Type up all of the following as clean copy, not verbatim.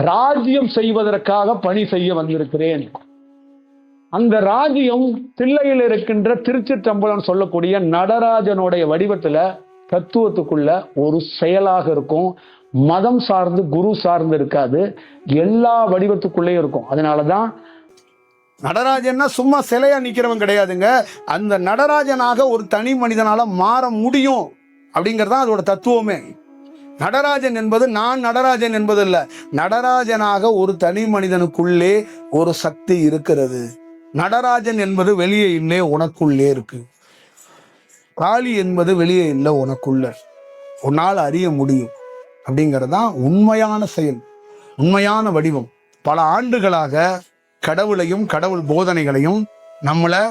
ராஜ்யம் செய்வதற்காக பணி செய்ய வந்திருக்கிறேன். அந்த ராஜ்யம் தில்லையில் இருக்கின்ற திருச்சிற்றம்பலம் சொல்லக்கூடிய நடராஜனுடைய வடிவத்துல தத்துவத்துக்குள்ள ஒரு செயலாக இருக்கும். மதம் சார்ந்து குரு சார்ந்து இருக்காது, எல்லா வடிவத்துக்குள்ளேயும் இருக்கும். அதனாலதான் நடராஜன்னா சும்மா சிலையா நிக்கிறவன் கிடையாதுங்க. அந்த நடராஜனாக ஒரு தனி மனிதனால மாற முடியும் அப்படிங்கறதான் அதோட தத்துவமே. நடராஜன் என்பது நான் நடராஜன் என்பது இல்ல, நடராஜனாக ஒரு தனி மனிதனுக்குள்ளே ஒரு சக்தி இருக்கிறது. நடராஜன் என்பது வெளியே இல்லை, உனக்குள்ளே இருக்கு. காளி என்பது வெளியே இல்லை, உனக்குள்ள. உன்னால் அறிய முடியும் அப்படிங்கறதுதான் உண்மையான செயல், உண்மையான வடிவம். பல ஆண்டுகளாக கடவுளையும் கடவுள் போதனைகளையும் நம்மளை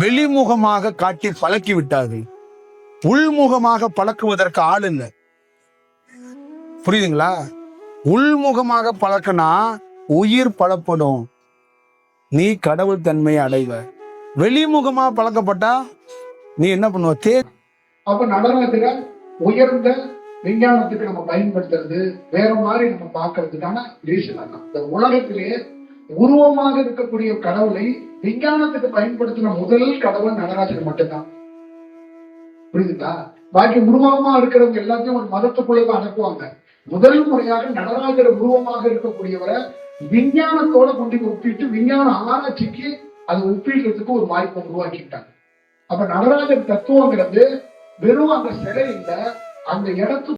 வெளிமுகமாக காட்டி பழக்கி விட்டார்கள். உள்முகமாக பழக்குவதற்கு ஆள் இல்லை. புரியுதுங்களா? உள்முகமாக பழக்கினா உயிர் பலப்படும், நீ கடவுள் தன்மையை அடைவ. வெளிமுகமாக பழக்கப்பட்டா நீ என்ன பண்ணுவ? அப்ப நடராஜரை உயர்ந்த விஞ்ஞானத்துக்கு நம்ம பயன்படுத்துறது வேற மாதிரி நம்ம பார்க்கறதுக்கான ரீசன் தான். இந்த உலகத்திலேயே உருவமாக இருக்கக்கூடிய கடவுளை விஞ்ஞானத்துக்கு பயன்படுத்தின முதல் கடவுள் நடராஜர் மட்டும்தான். புரியுதுங்களா? பாக்கி உருவமா இருக்கிறவங்க எல்லாத்தையும் ஒரு மதத்துக்குள்ளதான் அனுப்புவாங்க. முதல் முறையாக நடராஜர் உருவமாக இருக்கக்கூடியவரை விஞ்ஞானத்தோட கொண்டு ஒப்பிட்டு விஞ்ஞான ஆராய்ச்சிக்கு அது ஒப்பிடுறதுக்கு ஒரு வாய்ப்பை உருவாக்கிட்டாங்க. அப்ப நடராஜர் தத்துவங்கிறது வெறும் அந்த சிலை இல்ல, அந்த இடத்துக்கு